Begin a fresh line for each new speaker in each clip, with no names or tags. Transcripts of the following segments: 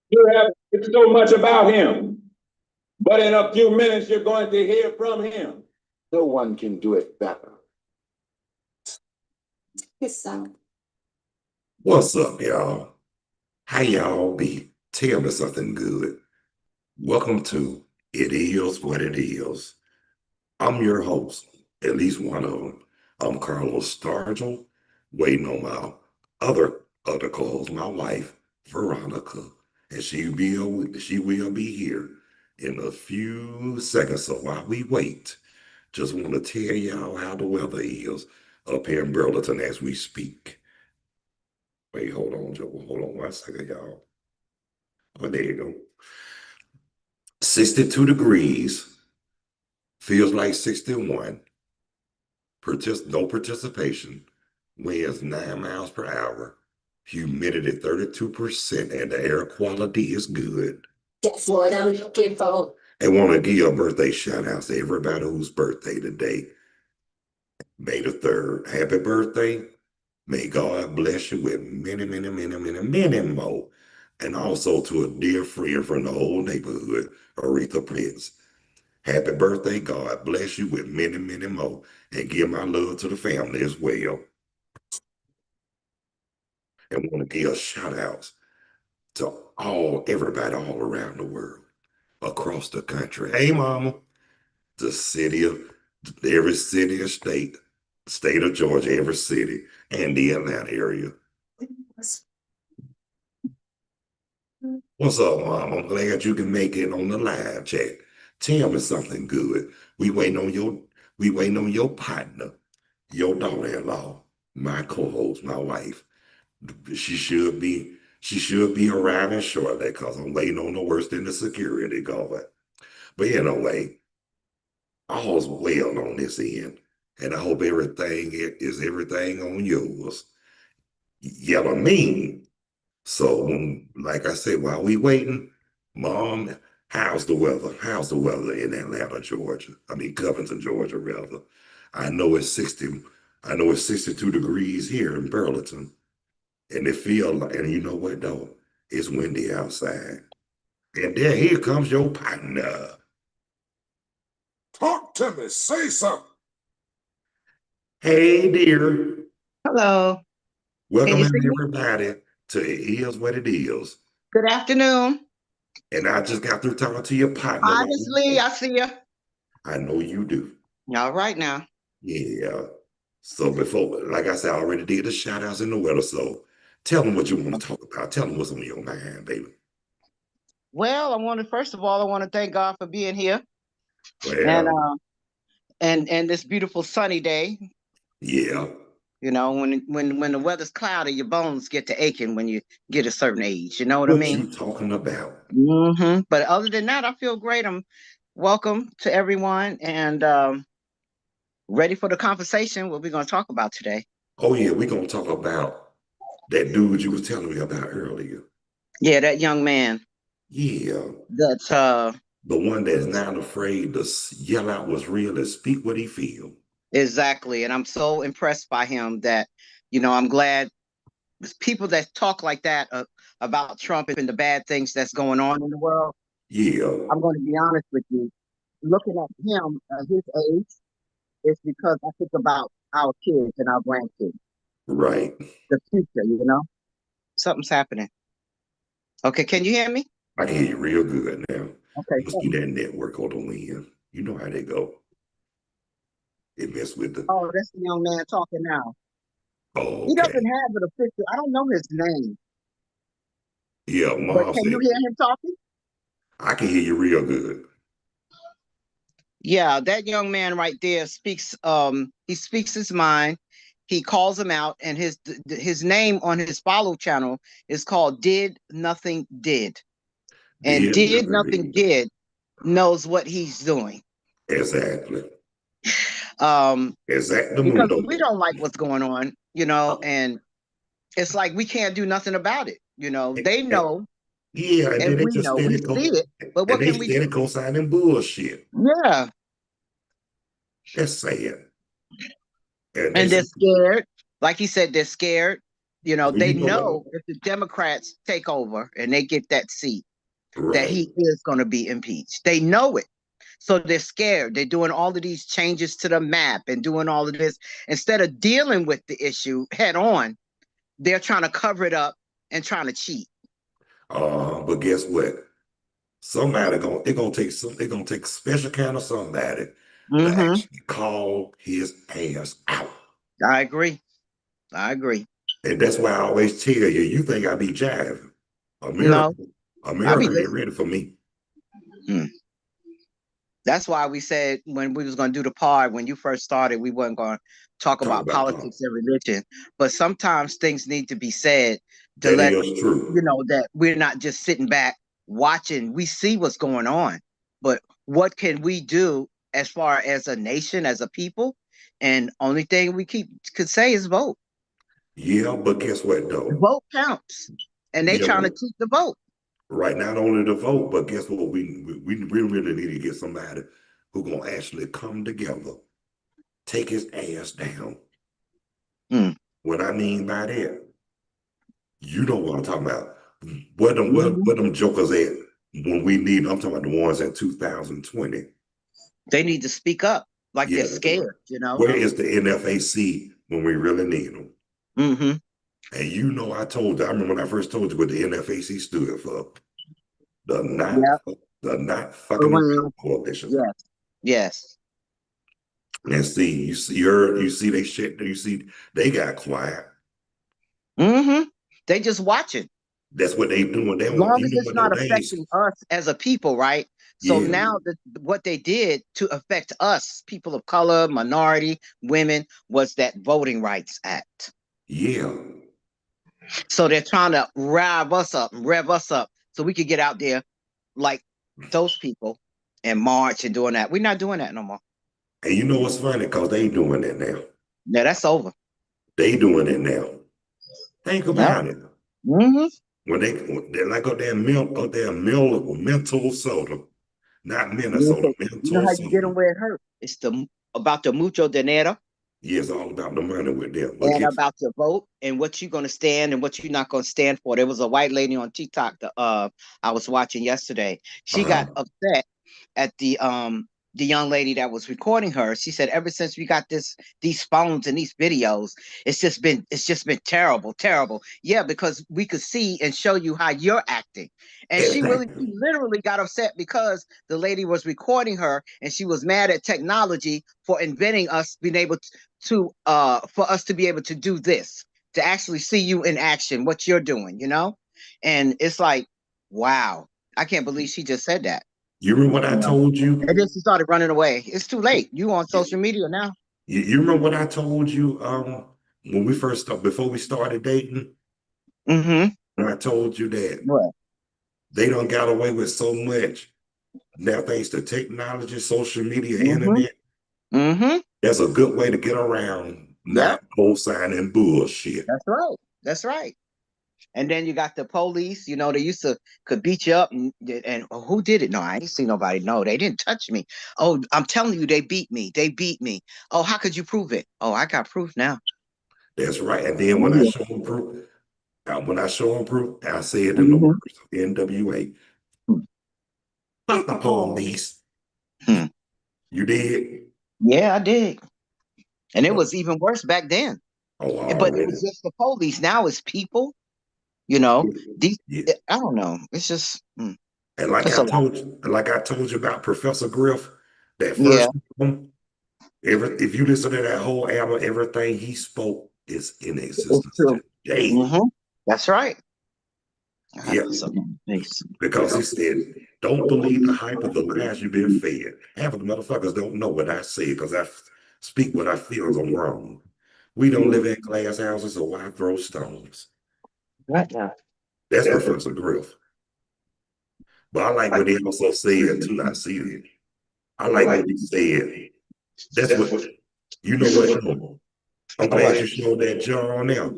You have so much about him, but in a few minutes you're going to hear from him.
No one can do it better.
His son.
What's up, y'all? How y'all be? Tell me something good. Welcome to It Is What It Is. I'm your host, at least one of them. I'm Carlos Stargell, waiting on my other co-host, my wife, Veronica, and she will be here in a few seconds. So while we wait, just want to tell y'all how the weather is up here in Burlington as we speak. Wait, hold on, Joe. Hold on 1 second, y'all. Oh, there you go. 62 degrees. Feels like 61. No participation. Winds 9 miles per hour. Humidity 32%, and the air quality is good.
That's what I'm looking for.
I want to give a birthday shout out to everybody whose birthday today. May the 3rd. Happy birthday. May God bless you with many, many, many, many, many more. And also to a dear friend from the whole neighborhood, Aretha Prince. Happy birthday. God bless you with many, many more. And give my love to the family as well. And want to give shout outs to everybody all around the world, across the country. Hey, mama, the city of every city or state of Georgia, every city, and the Atlanta area. What's up, Mom? I'm glad you can make it on the live chat. Tell me something good. We waiting on your partner, your daughter-in-law, my co-host, my wife. She should be arriving shortly because I'm waiting on the worst in the security guard. But anyway, all's well on this end. And I hope everything is everything on yours. Yellow mean. So, like I said, while we waiting, Mom, how's the weather? How's the weather in Atlanta, Georgia? I mean, Covington, Georgia, rather. I know it's 62 degrees here in Burlington, and and you know what though? It's windy outside. And then here comes your partner.
Talk to me. Say something.
Hey, dear.
Hello.
Welcome
Can you see me?
everybody to It Is What It Is.
Good afternoon.
And I just got through talking to your partner.
Honestly, I see you.
I know you do.
All right now.
Yeah. So before, like I said, I already did the shout outs in the weather. So tell them what you want to talk about. Tell them what's on your mind, baby.
Well, first of all, I want to thank God for being here.
Well,
and this beautiful sunny day.
yeah.
You know, when the weather's cloudy, your bones get to aching when you get a certain age. You know what I mean?
What you talking about?
But other than that, I feel great. I'm welcome to everyone and ready for the conversation. What we're going to talk about today.
Oh yeah, we're gonna talk about that dude you was telling me about earlier.
Yeah, that young man.
Yeah.
That's
the one that's not afraid to yell out what's real and speak what he feel.
Exactly. And I'm so impressed by him that, I'm glad people that talk like that about Trump and the bad things that's going on in the world.
Yeah.
I'm going to be honest with you. Looking at him at his age is because I think about our kids and our grandkids.
Right.
The future, something's happening. Okay. Can you hear me?
I can hear you real good now.
Okay.
Must be that network on the wind. You know how they go. It mess with the.
Oh, that's the young man talking now.
Oh, okay.
He doesn't have it official. I don't know his name.
Yeah,
Mom. But can you hear him talking?
I can hear you real good.
Yeah, that young man right there speaks. He speaks his mind. He calls him out, and his name on his follow channel is called Did Nothing Did. And Did Nothing Did knows what he's doing.
Exactly.
Exactly. Because we don't like what's going on, and it's like we can't do nothing about it. They know.
Yeah,
and we know we see it, but what can we do?
They co-signing bullshit.
Yeah.
That's sad.
And they're scared. Like he said, they're scared. You know,
Well,
they
you know what?
know if the Democrats take over and they get that seat, that
Right.
he is going to be impeached. They know it. So they're scared. They're doing all of these changes to the map and doing all of this. Instead of dealing with the issue head on, they're trying to cover it up and trying to cheat.
But guess what? They're gonna take a special kind of somebody to
Mm-hmm.
actually call his ass out.
I agree. I agree.
And that's why I always tell you, you think I be jiving. America,
No, I be
America ain't
listening.
ready for me.
Hmm. That's why we said when we was going to do the pod, when you first started, we weren't going to talk
Talk
about
about pop.
politics and religion. But sometimes things need to be said to
That
let
is true.
that we're not just sitting back watching. We see what's going on, but what can we do as far as a nation, as a people? And only thing we could say is vote.
Yeah, but guess what though?
Vote counts, and they
Yeah,
trying to keep the vote.
right. Not only the vote, but guess what? We really need to get somebody who gonna actually come together, take his ass down.
Hmm.
What I mean by that, you know what I'm talking about. Where them jokers at when we need them? I'm talking about the ones in 2020.
They need to speak up like they're
Yeah.
scared, you know.
Where is the NFAC when we really need them?
Mm-hmm.
And you know, I remember when I first told you what the NFAC stood for. The not,
Yeah.
the not fucking around
Well,
coalition.
yes. Yes.
And see, you see they shit. You see they got quiet.
Mm-hmm. They just watching.
That's what they doing. They want,
Long
you
as
know
it's
what
not
though? They ain't,
affecting us as a people, right? So
yeah,
now what they did to affect us, people of color, minority, women, was that Voting Rights Act.
yeah.
So they're trying to rev us up so we could get out there like those people and march and doing that. We're not doing that no more.
And you know what's funny? Because they doing it now.
Yeah, that's over.
They doing it now. Think
Yep.
about it.
Mm-hmm.
They're like mental soda, not Minnesota,
You know
mental
how you get
soda.
them where it hurt? It's about the mucho dinero
Yeah, it's all about the money with them. But
and
guess,
about your vote and what you're going to stand and what you're not going to stand for. There was a white lady on TikTok that I was watching yesterday. She got
uh-huh.
upset at the young lady that was recording her. She said, ever since we got these phones and these videos, it's just been terrible, terrible. Yeah, because we could see and show you how you're acting. And she
Exactly.
literally got upset because the lady was recording her and she was mad at technology for inventing us being able to for us to be able to do this, to actually see you in action, what you're doing, you know? And it's like, wow, I can't believe she just said that.
You remember what I
You know?
told
And then
you?
she started running away. It's too late. You on social media now.
You remember what I told you when we first started, before we started dating?
Mm-hmm.
When I told you that
What?
they don't got away with so much now thanks to technology, social media,
Mm-hmm.
internet.
Mm-hmm.
That's a good way to get around
Yep.
not co-signing bullshit.
That's right. That's right. And then you got the police, you know, they used to could beat you up and oh, who did it? No, I ain't see nobody. No, they didn't touch me. Oh, I'm telling you, they beat me. They beat me. Oh, how could you prove it? Oh, I got proof now.
That's right. And then
Oh,
when I
yeah.
show them proof, I say it in the
Mm-hmm.
words of NWA. Fuck the police.
Hmm.
You did?
Yeah, I did. And it
Oh,
was even worse back then.
oh,
But it
already.
was just the police. Now it's people, you know. These
Yeah.
I don't know. It's just
And like
it's a
I
lot.
told you, like I told you about Professor Griff, that
Yeah,
first album, if you listen to that whole album, everything he spoke is in
it's
existence
true.
today.
Mm-hmm. That's right. I have
Yeah,
to something on my face.
because he said, don't believe the hype of the lies you've been fed. Half of the motherfuckers don't know what I say because I speak what I feel is wrong. We don't live in glass houses, so why throw stones?
Right now.
That's Professor Griff. But I like what he also said too. I see it. I like what he said. That's what, you know what? No, I'm glad you showed that John now.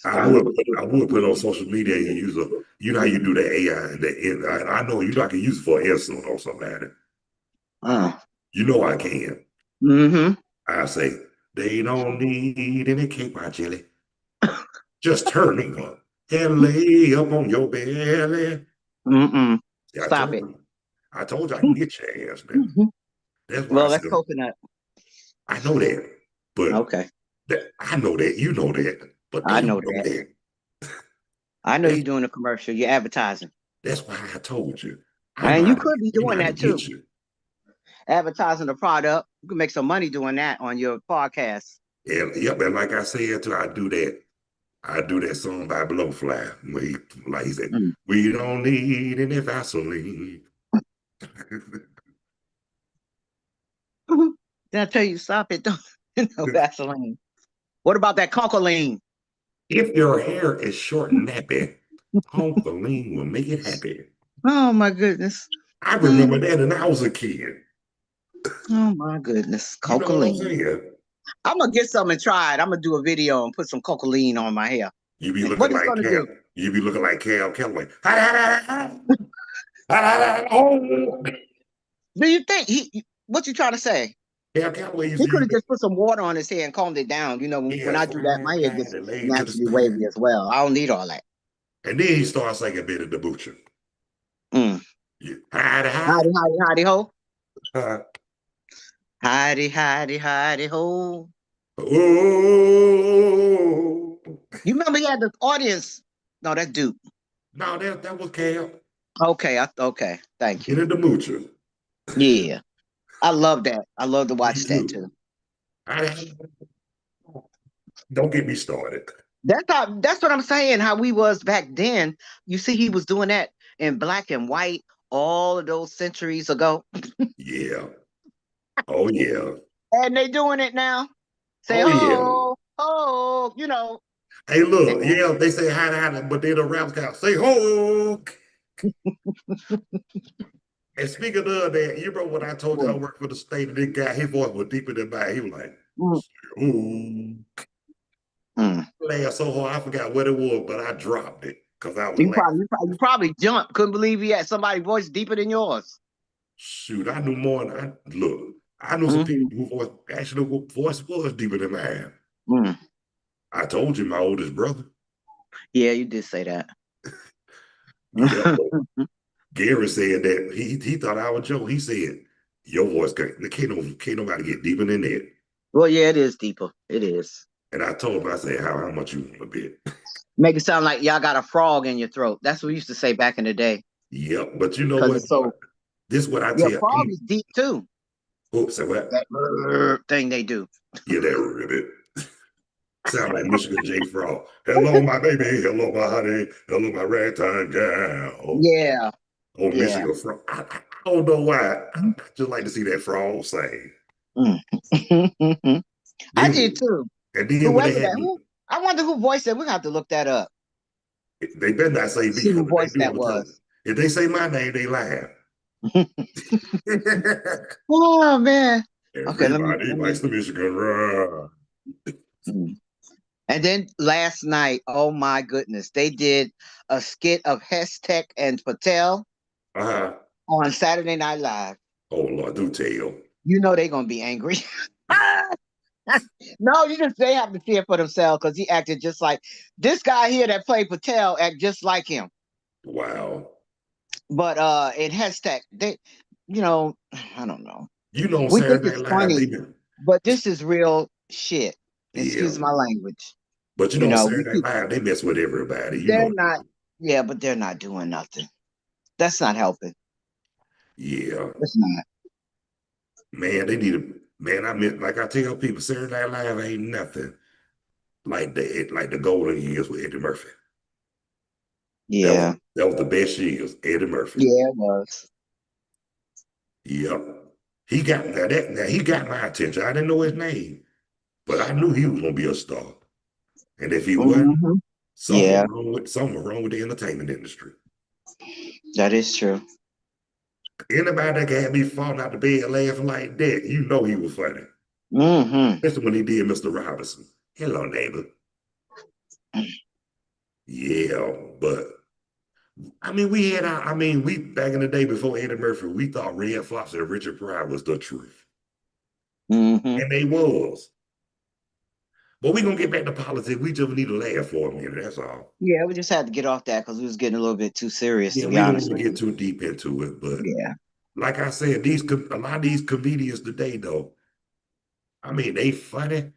I would put it on social media and use you know how you do the AI and I know you know I can use it for insult or something like that. You know I can.
Mm-hmm.
I say, they don't need any cake by jelly. Just turn over and lay up on your belly.
Mm-mm.
Yeah,
Stop it.
I told you I can get your ass there. That's why I
Well, that's
said,
coconut.
I know that, but
Okay.
I know that, you know that, but they
I
don't
know
know
that.
that.
I know
That's,
you're doing a commercial. You're advertising.
that's why I told you.
And you could be
I know
doing
how to
that too.
get you.
Advertising the product. You can make some money doing that on your podcast.
And yep, and like I said too, I do that. I do that song by Blowfly. Where he said,
Mm.
we don't need any Vaseline.
Did I tell you stop it? Don't no Vaseline. What about that cocoline?
If your hair is short and nappy, Tonkaling will make it happy.
Oh my goodness.
I remember that and I was a kid.
Oh my goodness.
You know what I'm
Cocoline.
saying?
I'm gonna get some and try it. I'm gonna do a video and put some cocoline on my hair.
You be
And
looking
what it's
like
gonna
Cal.
do?
You be looking like Cal Calloway. Oh.
Do you think what you trying to say?
Cal Calloway used
He
to
could
use
have just put some water on his hair and combed it down. You know, when
yeah,
I do that, my
fine,
hair
kind
gets
and laid to the
naturally
side.
wavy as well. I don't need all that.
And then he starts singing Benny the Butcher.
Mm.
Yeah. Hide,
Hidey, hidey, hidey, ho.
hide.
Hidey, hidey, hidey, ho.
Oh.
You remember he had the audience? No, that's Duke.
No, that was Cal.
Okay, okay. Thank you.
Benny the Butcher.
Yeah. I love that. I love to
Me
watch that
too.
too.
Don't get me started.
That's what I'm saying. How we was back then. You see, he was doing that in black and white all of those centuries ago.
Yeah. Oh yeah.
And they doing it now. Say
Oh yeah.
ho, ho, you know.
Hey, look,
And
yeah, they say hi, hi, but then the rap guy say ho. And speaking of that, you remember when I told you I worked for the state and this guy, his voice was deeper than mine. He was like,
mm,
ooh.
mm.
Laughed so hard, I forgot what it was, but I dropped it because I was
You
laughing.
probably, you probably you probably jumped. Couldn't believe he had somebody's voice deeper than yours.
Shoot, I knew more than I look. I knew some
Mm-hmm.
people whose voice was deeper than mine.
Mm.
I told you my oldest brother.
Yeah, you did say that.
Yeah, Gary said that he thought I was joke. He said, your voice can't nobody get deeper than that.
Well, yeah, it is deeper. It is.
And I told him, I said, how much you want a bit?
Make it sound like y'all got a frog in your throat. That's what we used to say back in the day.
Yep, but you know
Because
what?
it's so
This is what I
yeah,
tell.
frog is deep too.
Oops, say what?
That thing they do.
Yeah, that ribbit. Sound like Michigan J. Frog. Hello, my baby. Hello, my honey. Hello, my ragtime gal.
Yeah,
Oh,
yeah.
Michigan Frog. I don't know why. I just like to see that frog sing.
Mm. I
Then,
did too.
and then when
Whoever
they had,
that who I wonder who voiced it. We have to look that up.
they better not say me
See
because
who
if they
voice
do,
that
I'm telling
was.
you. If they say my name, they lie.
Oh man. Okay,
Everybody
let
likes
me.
the Michigan Run.
Mm. And then last night, oh my goodness, they did a skit of Hestek and Patel
Uh-huh.
on Saturday Night Live.
Oh, Lord, do tell.
You know they're gonna be angry. No, they have to see it for themselves because he acted just like this guy here that played Patel act just like him.
Wow.
But in Hestek, they I don't know.
You know, on
We think
Saturday
it's
Night Live, they
funny,
been,
but this is real shit.
yeah.
Excuse my language.
But you
You
know, on
know, we
Saturday Night
keep
Live, they mess with everybody. You
they're
know,
not yeah, but they're not doing nothing. That's not helping.
yeah.
It's not.
Man, they need to, man, I mean, like I tell people, Saturday Night Live ain't nothing like the golden years with Eddie Murphy.
Yeah.
That was the best years, Eddie Murphy.
Yeah, it was.
Yep. He got my attention. I didn't know his name, but I knew he was gonna be a star. And if he wasn't,
Hmm.
something
Yeah,
was wrong with the entertainment industry.
that is true.
Anybody that can have me falling out the bed laughing like that, you know he was funny.
Hmm.
Especially when he did Mr. Robinson. Hello, neighbor. Yeah, but I mean, we back in the day before Eddie Murphy, we thought Red Fox and Richard Pryor was the truth.
Hmm.
And they was. But we're gonna get back to politics. We just need to laugh for a minute. That's all.
Yeah, we just had to get off that because we was getting a little bit too serious,
Yeah,
to be
we don't
honest
want to
with
get too deep into it, but
you. Yeah.
like I said, a lot of these comedians today, though, I mean, they funny,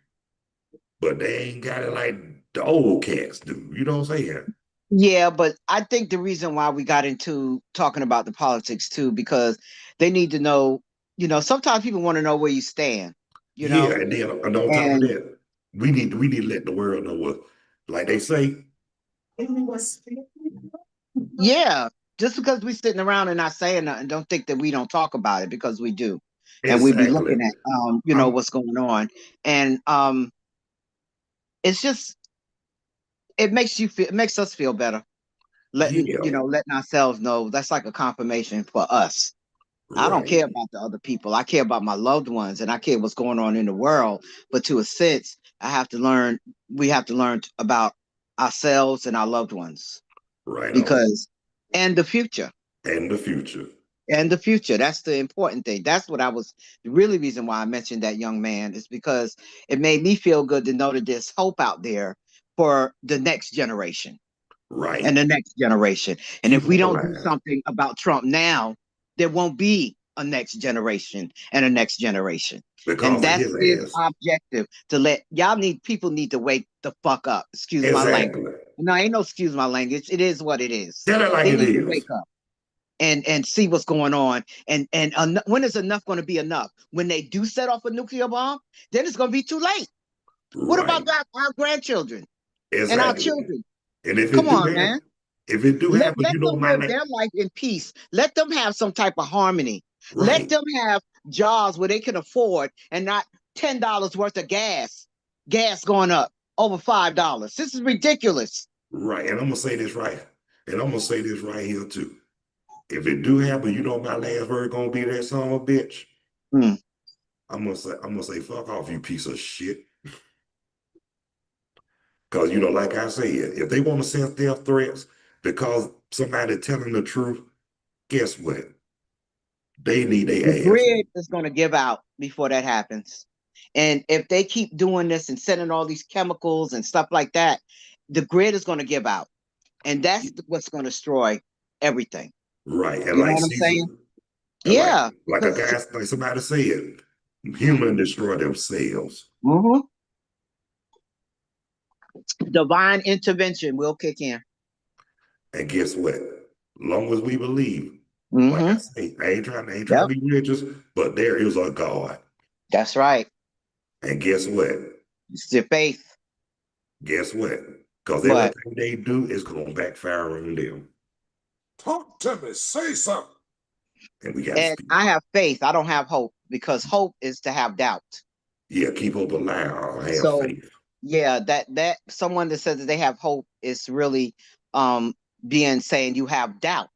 but they ain't got it like the old cats do. You know what I'm saying?
Yeah, but I think the reason why we got into talking about the politics too, because they need to know, sometimes people want to know where you stand, you
Yeah,
know,
and on top of
and
that, we need to let the world know what, like they say,
yeah, just because we sitting around and not saying nothing, don't think that we don't talk about it, because we do. And we be
exactly.
looking at
I'm
what's going on. And it's just it makes us feel better.
yeah,
Letting ourselves know that's like a confirmation for us. I don't
right,
care about the other people. I care about my loved ones and I care what's going on in the world. But to a sense, we have to learn about ourselves and our loved ones,
right on.
because and the future.
And the future.
And the future. That's the important thing. That's what I was the really reason why I mentioned that young man, is because it made me feel good to know that there's hope out there for the next generation and
Right.
the next generation. And
Keep
if we
hope
don't do
alive.
something about Trump now, there won't be a next generation and a next generation. And
Because of
that's
his
his
ass.
objective, people need to wake the fuck up. Excuse my language.
Exactly.
No, ain't no excuse my language. It is what it is.
Tell it like
They
it
need to
is.
wake up and see what's going on. And when is enough going to be enough? When they do set off a nuclear bomb, then it's going to be too late. What
Right.
about our grandchildren and our
Exactly.
children?
And
Come on, man.
if it do
Let,
happen,
let
you know
them
my
live
name.
their life in peace. Let them have some type of harmony. Let
Right.
them have jobs where they can afford and not $10 worth of gas going up over $5. This is ridiculous.
Right. And I'm gonna say this right. And I'm gonna say this right here too. If it do happen, you know my last word gonna be that son of a bitch.
Hmm.
I'm gonna say, fuck off, you piece of shit. Cause like I said, if they want to send death threats because somebody telling the truth, guess what? They need
The
their ass.
grid is going to give out before that happens. And if they keep doing this and sending all these chemicals and stuff like that, the grid is going to give out. And that's what's going to destroy everything.
Right. And
You know
like
what I'm saying?
Caesar, like
Yeah.
a
Because
guy, like somebody said, human destroy themselves.
divine intervention will kick in.
And guess what? Long as we believe, like I
Mm-hmm.
say, I ain't trying
Yep.
to be religious, but there is a God.
That's right.
And guess what?
It's your faith.
Guess what? Because
But
everything they do is gonna backfire on them.
Talk to me. Say something.
And we got to
and
speak.
I have faith. I don't have hope, because hope is to have doubt.
Yeah, keep hope alive or have
So
faith.
yeah, that someone that says that they have hope is really um being saying you have doubt.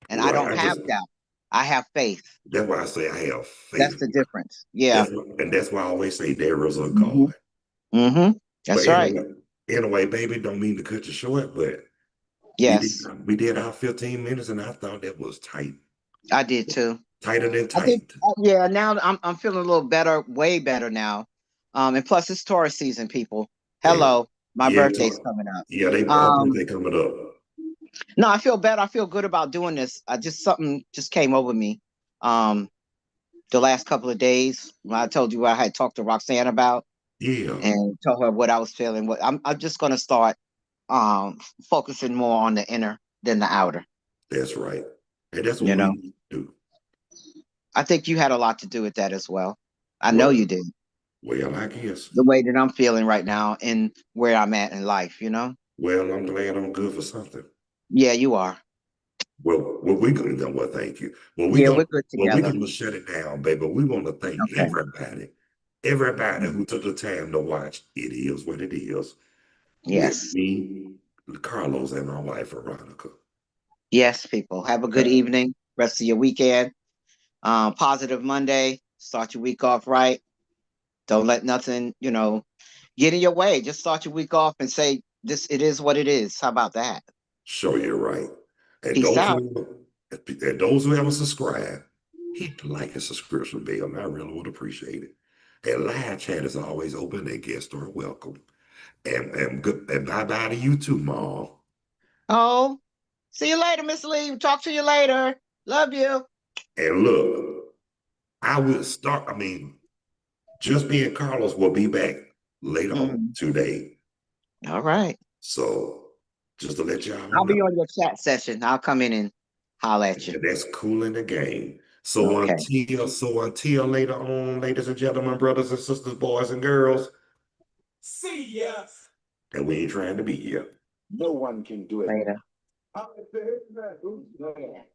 And I
Right.
don't have doubt. I have faith.
That's why I say I have
That's
faith.
the difference. Yeah.
That's why I always say there is a
Hmm.
God.
Hmm.
But
That's right.
anyway, baby, don't mean to cut you short, but we did
Yes,
we did our 15 minutes and I thought that was tight.
I did too.
Tighter than
I think
tight.
yeah, now I'm feeling a little better, way better now. And plus it's Taurus season, people.
And
Hello, my
yeah,
birthday's coming up.
yeah, they our
Um
birthday coming up.
no, I feel better. I feel good about doing this. I just something just came over me. Um the last couple of days when I told you what I had talked to Roxanne about
Yeah,
and told her what I was feeling. What I'm just gonna start focusing more on the inner than the outer.
that's right. And that's what
You
we
know,
need to do.
I think you had a lot to do with that as well. I know
Well,
you did.
I guess.
The way that I'm feeling right now and where I'm at in life, you know?
Well, I'm glad I'm good for something.
Yeah, you are.
Well, we gonna do. Well, thank you.
Yeah, we're good
We
together.
gonna shut it down, baby. We want to thank
Okay.
everybody who took the time to watch. It is what it is. With
Yes.
me, Carlos, and my wife Veronica.
Yes, people. Have a good evening. Rest of your weekend. Positive Monday. Start your week off right. Don't let nothing, get in your way. Just start your week off and say, this, it is what it is. How about that?
Show you right. And
Peace out.
those who haven't subscribed, hit the like and subscription bell. I really would appreciate it. And live chat is always open and guests are welcome. And good and bye-bye to you too, Mom.
Oh, see you later, Miss Lee. Talk to you later. Love you.
And look, I will start, just me and Carlos will be back later on today.
All right.
So just to let y'all
I'll
know.
be on your chat session. I'll come in and holler at you.
And that's cool in the game. So
Okay.
until later on, ladies and gentlemen, brothers and sisters, boys and girls,
See ya.
and we ain't trying to be here.
No one can do it.
Later.
Later.